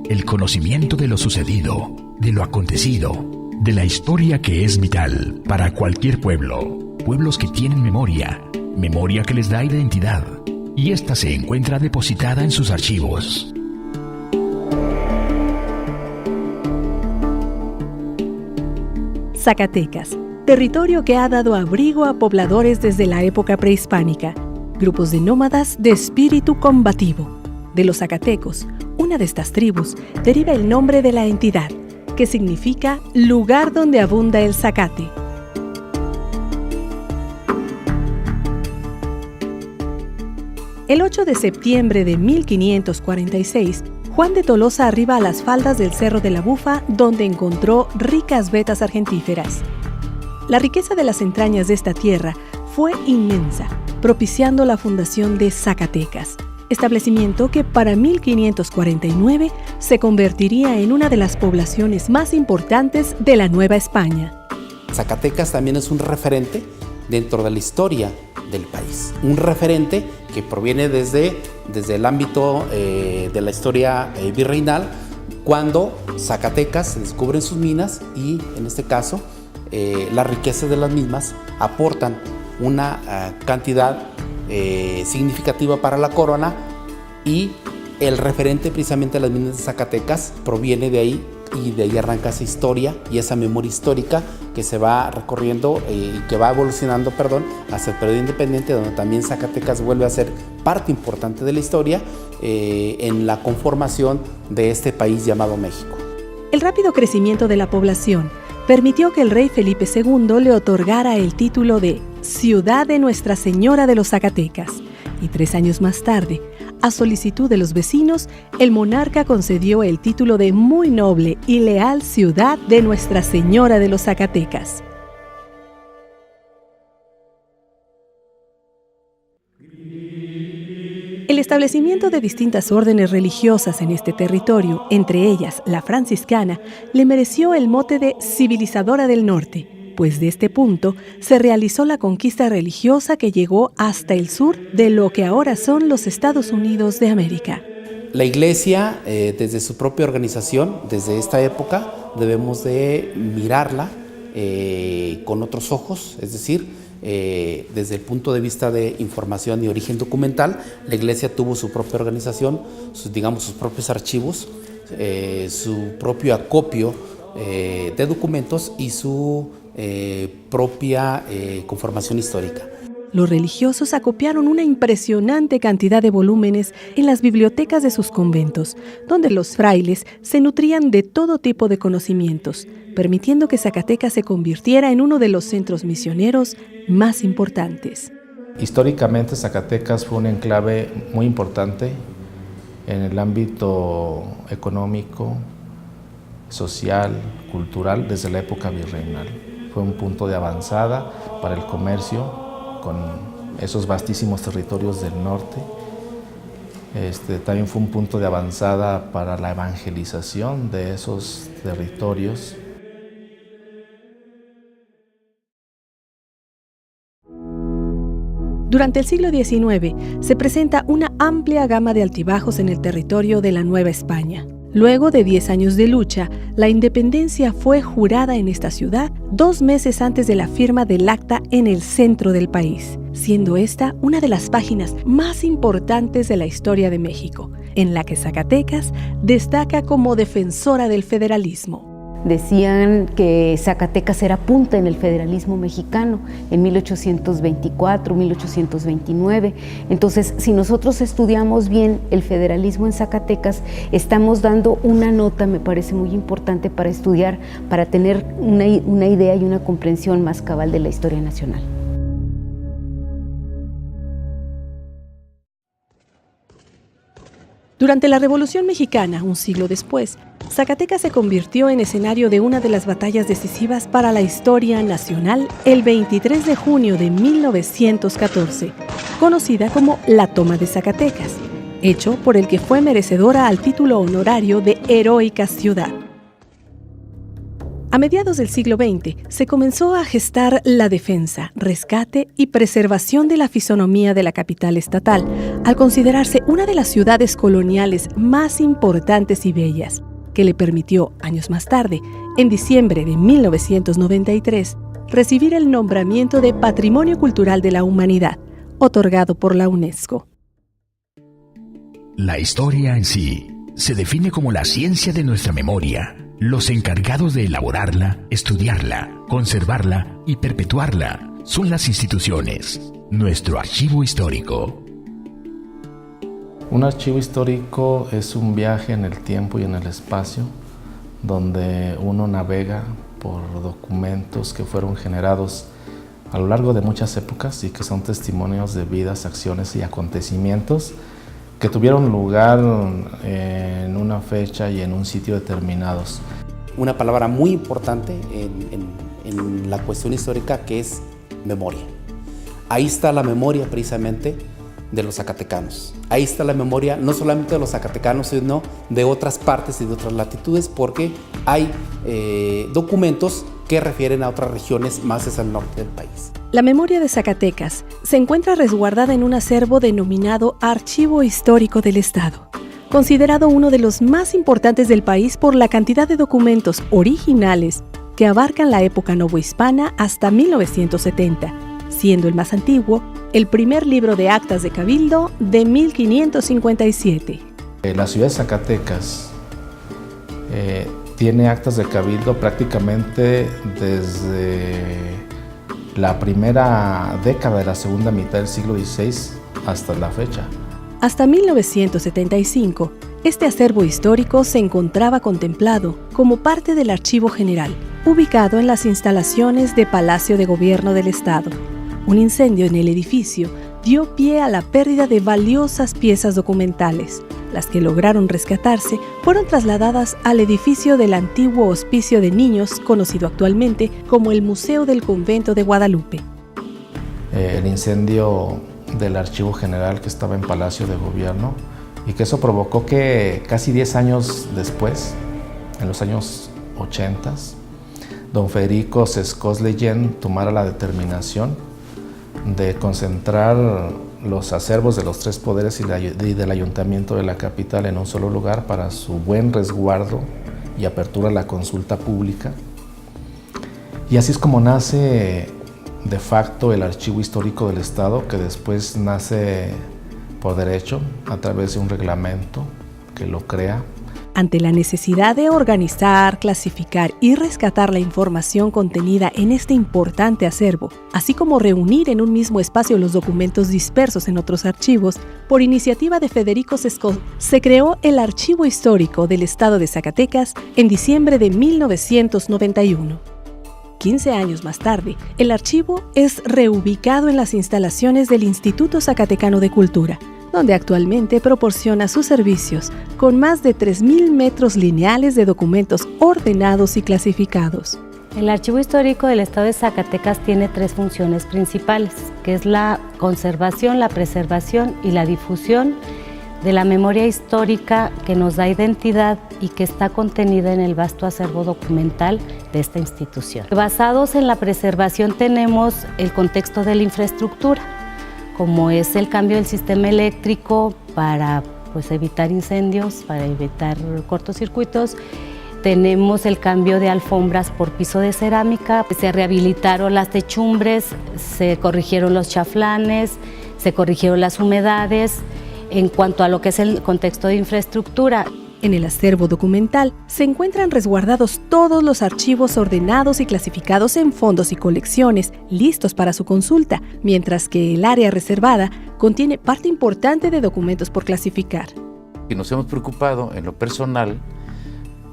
El conocimiento de lo sucedido, de lo acontecido, de la historia que es vital para cualquier pueblo. Pueblos que tienen memoria que les da identidad, y ésta se encuentra depositada en sus archivos. Zacatecas, territorio que ha dado abrigo a pobladores desde la época prehispánica, grupos de nómadas de espíritu combativo. De los zacatecos, una de estas tribus, deriva el nombre de la entidad, que significa lugar donde abunda el zacate. El 8 de septiembre de 1546, Juan de Tolosa arriba a las faldas del Cerro de la Bufa, donde encontró ricas vetas argentíferas. La riqueza de las entrañas de esta tierra fue inmensa, propiciando la fundación de Zacatecas, establecimiento que para 1549 se convertiría en una de las poblaciones más importantes de la Nueva España. Zacatecas también es un referente dentro de la historia del país, un referente que proviene desde el ámbito de la historia virreinal, cuando Zacatecas se descubren sus minas y en este caso las riquezas de las mismas aportan una cantidad significativa para la corona, y el referente precisamente de las minas de Zacatecas proviene de ahí, y de ahí arranca esa historia y esa memoria histórica que se va recorriendo y que va evolucionando, hacia el periodo independiente, donde también Zacatecas vuelve a ser parte importante de la historia en la conformación de este país llamado México. El rápido crecimiento de la población permitió que el rey Felipe II le otorgara el título de Ciudad de Nuestra Señora de los Zacatecas, y 3 años más tarde, a solicitud de los vecinos, el monarca concedió el título de Muy Noble y Leal Ciudad de Nuestra Señora de los Zacatecas. El establecimiento de distintas órdenes religiosas en este territorio, entre ellas la franciscana, le mereció el mote de civilizadora del norte, pues de este punto se realizó la conquista religiosa que llegó hasta el sur de lo que ahora son los Estados Unidos de América. La Iglesia, desde su propia organización, desde esta época, debemos de mirarla con otros ojos, es decir, desde el punto de vista de información y origen documental. La Iglesia tuvo su propia organización, sus propios archivos, su propio acopio de documentos y su propia conformación histórica. Los religiosos acopiaron una impresionante cantidad de volúmenes en las bibliotecas de sus conventos, donde los frailes se nutrían de todo tipo de conocimientos, permitiendo que Zacatecas se convirtiera en uno de los centros misioneros más importantes. Históricamente, Zacatecas fue un enclave muy importante en el ámbito económico, social, cultural, desde la época virreinal. Fue un punto de avanzada para el comercio con esos vastísimos territorios del norte. También fue un punto de avanzada para la evangelización de esos territorios. Durante el siglo XIX se presenta una amplia gama de altibajos en el territorio de la Nueva España. Luego de 10 años de lucha, la independencia fue jurada en esta ciudad 2 meses antes de la firma del acta en el centro del país, siendo esta una de las páginas más importantes de la historia de México, en la que Zacatecas destaca como defensora del federalismo. Decían que Zacatecas era punta en el federalismo mexicano en 1824, 1829. Entonces, si nosotros estudiamos bien el federalismo en Zacatecas, estamos dando una nota, me parece muy importante para estudiar, para tener una idea y una comprensión más cabal de la historia nacional. Durante la Revolución Mexicana, un siglo después, Zacatecas se convirtió en escenario de una de las batallas decisivas para la historia nacional el 23 de junio de 1914, conocida como la Toma de Zacatecas, hecho por el que fue merecedora al título honorario de Heroica Ciudad. A mediados del siglo XX se comenzó a gestar la defensa, rescate y preservación de la fisonomía de la capital estatal, al considerarse una de las ciudades coloniales más importantes y bellas, que le permitió, años más tarde, en diciembre de 1993, recibir el nombramiento de Patrimonio Cultural de la Humanidad, otorgado por la UNESCO. La historia en sí se define como la ciencia de nuestra memoria. Los encargados de elaborarla, estudiarla, conservarla y perpetuarla son las instituciones, nuestro archivo histórico. Un archivo histórico es un viaje en el tiempo y en el espacio donde uno navega por documentos que fueron generados a lo largo de muchas épocas y que son testimonios de vidas, acciones y acontecimientos que tuvieron lugar en una fecha y en un sitio determinados. Una palabra muy importante en la cuestión histórica, que es memoria. Ahí está la memoria precisamente de los zacatecanos. Ahí está la memoria no solamente de los zacatecanos, sino de otras partes y de otras latitudes, porque hay documentos que refieren a otras regiones más hacia el norte del país. La memoria de Zacatecas se encuentra resguardada en un acervo denominado Archivo Histórico del Estado, considerado uno de los más importantes del país por la cantidad de documentos originales que abarcan la época novohispana hasta 1970, siendo el más antiguo el primer libro de actas de cabildo de 1557. La ciudad de Zacatecas tiene actas de cabildo prácticamente desde la primera década de la segunda mitad del siglo XVI hasta la fecha. Hasta 1975, este acervo histórico se encontraba contemplado como parte del Archivo General, ubicado en las instalaciones de Palacio de Gobierno del Estado. Un incendio en el edificio dio pie a la pérdida de valiosas piezas documentales. Las que lograron rescatarse fueron trasladadas al edificio del antiguo Hospicio de Niños, conocido actualmente como el Museo del Convento de Guadalupe. El incendio del Archivo General que estaba en Palacio de Gobierno y que eso provocó que casi 10 años después, en los años 80, don Federico Sescós Leyen tomara la determinación de concentrar los acervos de los tres poderes y del ayuntamiento de la capital en un solo lugar para su buen resguardo y apertura a la consulta pública. Y así es como nace de facto el Archivo Histórico del Estado, que después nace por derecho a través de un reglamento que lo crea. Ante la necesidad de organizar, clasificar y rescatar la información contenida en este importante acervo, así como reunir en un mismo espacio los documentos dispersos en otros archivos, por iniciativa de Federico Sescós, se creó el Archivo Histórico del Estado de Zacatecas en diciembre de 1991. 15 años más tarde, el archivo es reubicado en las instalaciones del Instituto Zacatecano de Cultura, donde actualmente proporciona sus servicios con más de 3.000 metros lineales de documentos ordenados y clasificados. El Archivo Histórico del Estado de Zacatecas tiene 3 funciones principales, que es la conservación, la preservación y la difusión de la memoria histórica que nos da identidad y que está contenida en el vasto acervo documental de esta institución. Basados en la preservación tenemos el contexto de la infraestructura, como es el cambio del sistema eléctrico para evitar incendios, para evitar cortocircuitos. Tenemos el cambio de alfombras por piso de cerámica, se rehabilitaron las techumbres, se corrigieron los chaflanes, se corrigieron las humedades. En cuanto a lo que es el contexto de infraestructura, en el acervo documental se encuentran resguardados todos los archivos ordenados y clasificados en fondos y colecciones, listos para su consulta, mientras que el área reservada contiene parte importante de documentos por clasificar. Y nos hemos preocupado en lo personal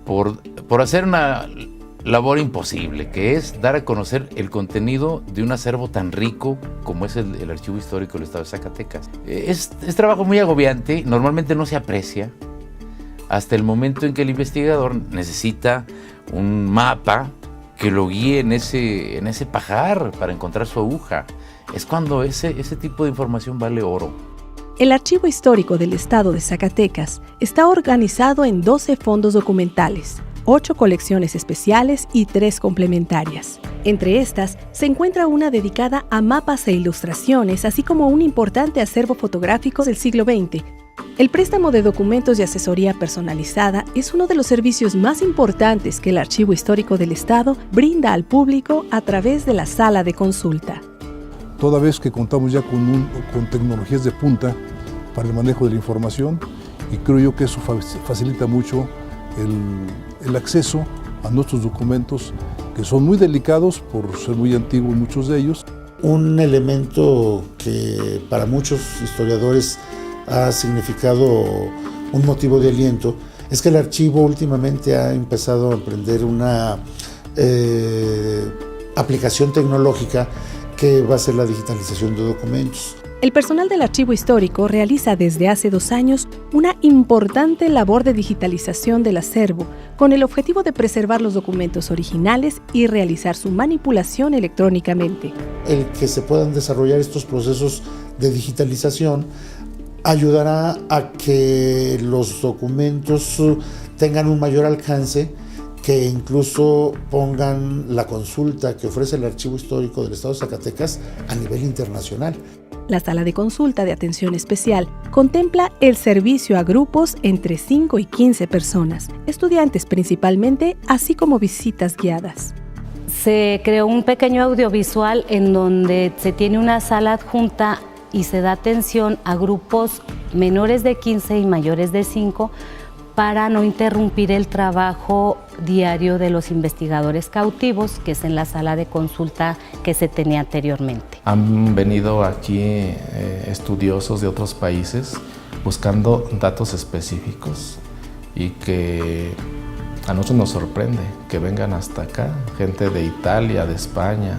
por hacer labor imposible, que es dar a conocer el contenido de un acervo tan rico como es el Archivo Histórico del Estado de Zacatecas. Es trabajo muy agobiante, normalmente no se aprecia, hasta el momento en que el investigador necesita un mapa que lo guíe en ese pajar para encontrar su aguja. Es cuando ese tipo de información vale oro. El Archivo Histórico del Estado de Zacatecas está organizado en 12 fondos documentales, 8 colecciones especiales y 3 complementarias. Entre estas se encuentra una dedicada a mapas e ilustraciones, así como un importante acervo fotográfico del siglo XX. El préstamo de documentos y asesoría personalizada es uno de los servicios más importantes que el Archivo Histórico del Estado brinda al público a través de la sala de consulta. Toda vez que contamos ya con tecnologías de punta para el manejo de la información, y creo yo que eso facilita mucho el acceso a nuestros documentos, que son muy delicados por ser muy antiguos muchos de ellos. Un elemento que para muchos historiadores ha significado un motivo de aliento es que el archivo últimamente ha empezado a emprender una aplicación tecnológica que va a ser la digitalización de documentos. El personal del Archivo Histórico realiza desde hace 2 años una importante labor de digitalización del acervo, con el objetivo de preservar los documentos originales y realizar su manipulación electrónicamente. El que se puedan desarrollar estos procesos de digitalización ayudará a que los documentos tengan un mayor alcance, que incluso pongan la consulta que ofrece el Archivo Histórico del Estado de Zacatecas a nivel internacional. La sala de consulta de atención especial contempla el servicio a grupos entre 5 y 15 personas, estudiantes principalmente, así como visitas guiadas. Se creó un pequeño audiovisual en donde se tiene una sala adjunta y se da atención a grupos menores de 15 y mayores de 5 para no interrumpir el trabajo diario de los investigadores cautivos, que es en la sala de consulta que se tenía anteriormente. Han venido aquí estudiosos de otros países buscando datos específicos y que a nosotros nos sorprende que vengan hasta acá, gente de Italia, de España,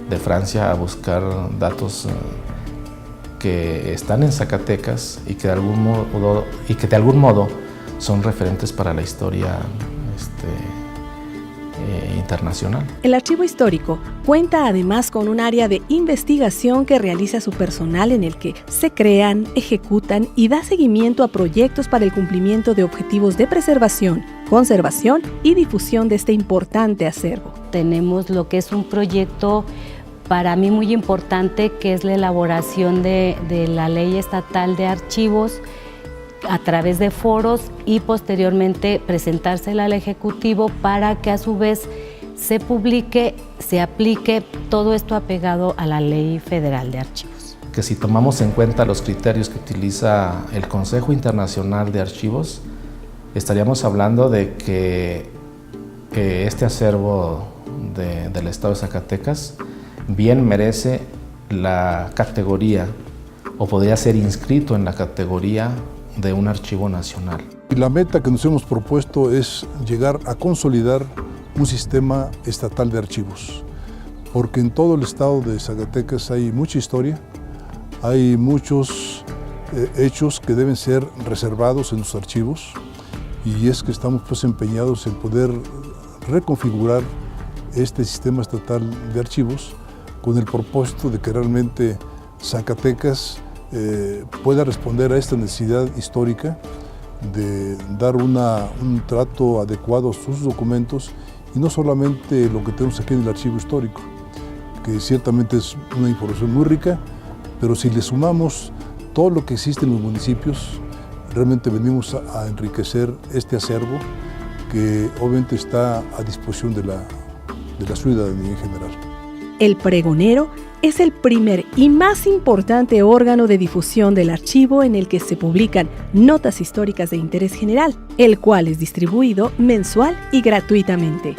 de Francia, a buscar datos que están en Zacatecas y que de algún modo son referentes para la historia internacional. El Archivo Histórico cuenta además con un área de investigación que realiza su personal, en el que se crean, ejecutan y da seguimiento a proyectos para el cumplimiento de objetivos de preservación, conservación y difusión de este importante acervo. Tenemos lo que es un proyecto para mí muy importante, que es la elaboración de la Ley Estatal de Archivos a través de foros y posteriormente presentársela al Ejecutivo para que a su vez se publique, se aplique todo esto apegado a la Ley Federal de Archivos. Que si tomamos en cuenta los criterios que utiliza el Consejo Internacional de Archivos, estaríamos hablando de que este acervo del Estado de Zacatecas bien merece la categoría, o podría ser inscrito en la categoría de un archivo nacional. Y la meta que nos hemos propuesto es llegar a consolidar un sistema estatal de archivos, porque en todo el estado de Zacatecas hay mucha historia, hay muchos hechos que deben ser reservados en los archivos, y es que estamos pues empeñados en poder reconfigurar este sistema estatal de archivos con el propósito de que realmente Zacatecas pueda responder a esta necesidad histórica de dar un trato adecuado a sus documentos, y no solamente lo que tenemos aquí en el Archivo Histórico, que ciertamente es una información muy rica, pero si le sumamos todo lo que existe en los municipios, realmente venimos a enriquecer este acervo que obviamente está a disposición de la ciudadanía en general. El pregonero es el primer y más importante órgano de difusión del archivo, en el que se publican notas históricas de interés general, el cual es distribuido mensual y gratuitamente.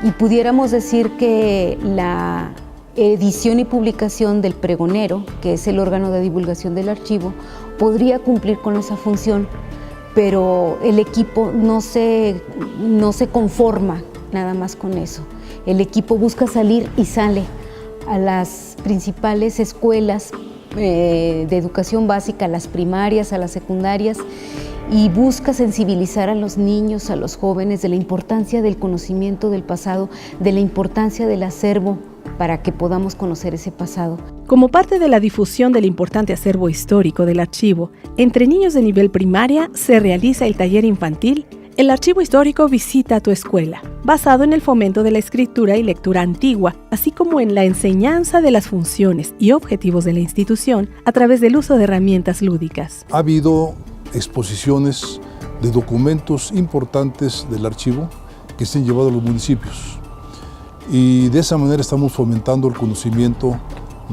Y pudiéramos decir que la edición y publicación del pregonero, que es el órgano de divulgación del archivo, podría cumplir con esa función, pero el equipo no se conforma nada más con eso. El equipo busca salir y sale a las principales escuelas de educación básica, a las primarias, a las secundarias, y busca sensibilizar a los niños, a los jóvenes de la importancia del conocimiento del pasado, de la importancia del acervo para que podamos conocer ese pasado. Como parte de la difusión del importante acervo histórico del archivo, entre niños de nivel primaria se realiza el taller infantil El Archivo Histórico Visita tu Escuela, basado en el fomento de la escritura y lectura antigua, así como en la enseñanza de las funciones y objetivos de la institución a través del uso de herramientas lúdicas. Ha habido exposiciones de documentos importantes del archivo que se han llevado a los municipios, y de esa manera estamos fomentando el conocimiento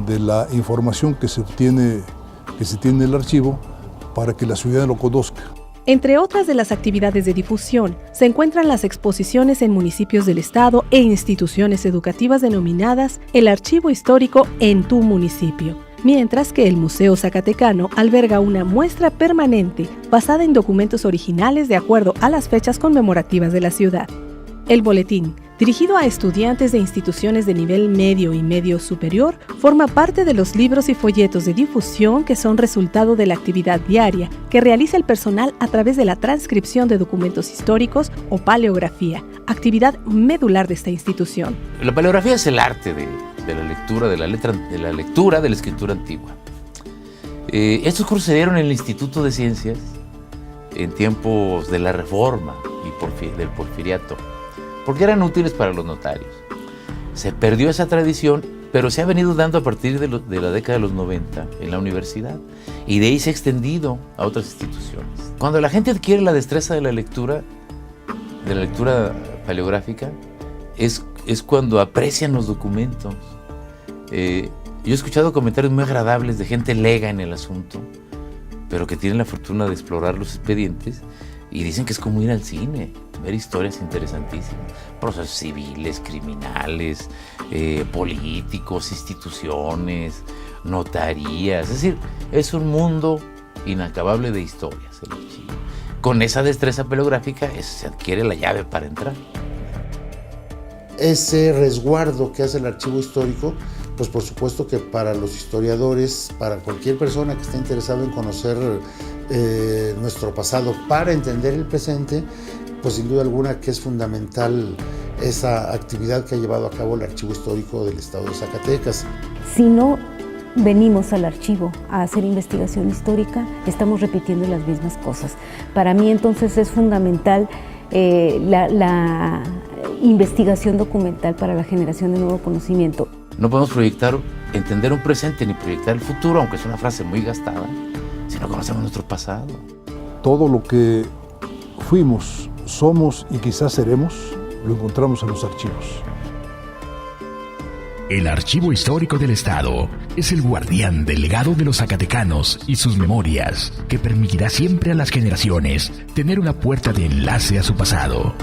de la información que se tiene en el archivo para que la ciudadanía lo conozca. Entre otras de las actividades de difusión, se encuentran las exposiciones en municipios del estado e instituciones educativas denominadas El Archivo Histórico en tu municipio, mientras que el Museo Zacatecano alberga una muestra permanente basada en documentos originales de acuerdo a las fechas conmemorativas de la ciudad. El boletín, dirigido a estudiantes de instituciones de nivel medio y medio superior, forma parte de los libros y folletos de difusión que son resultado de la actividad diaria que realiza el personal a través de la transcripción de documentos históricos o paleografía, actividad medular de esta institución. La paleografía es el arte de la lectura, de la escritura antigua. Estos cursos se dieron en el Instituto de Ciencias en tiempos de la Reforma y del Porfiriato, porque eran útiles para los notarios. Se perdió esa tradición, pero se ha venido dando a partir de la década de los 90 en la universidad, y de ahí se ha extendido a otras instituciones. Cuando la gente adquiere la destreza de la lectura paleográfica, es cuando aprecian los documentos. Yo he escuchado comentarios muy agradables de gente lega en el asunto, pero que tienen la fortuna de explorar los expedientes, y dicen que es como ir al cine, ver historias interesantísimas, procesos civiles, criminales, políticos, instituciones, notarías. Es decir, es un mundo inacabable de historias el archivo. Con esa destreza paleográfica se adquiere la llave para entrar. Ese resguardo que hace el archivo histórico, pues por supuesto que para los historiadores, para cualquier persona que esté interesado en conocer nuestro pasado para entender el presente, pues sin duda alguna que es fundamental esa actividad que ha llevado a cabo el Archivo Histórico del Estado de Zacatecas. Si no venimos al archivo a hacer investigación histórica, estamos repitiendo las mismas cosas. Para mí entonces es fundamental la investigación documental para la generación de nuevo conocimiento. No podemos entender un presente ni proyectar el futuro, aunque es una frase muy gastada, si no conocemos nuestro pasado. Todo lo que fuimos, somos y quizás seremos, lo encontramos en los archivos. El Archivo Histórico del Estado es el guardián del legado de los zacatecanos y sus memorias, que permitirá siempre a las generaciones tener una puerta de enlace a su pasado.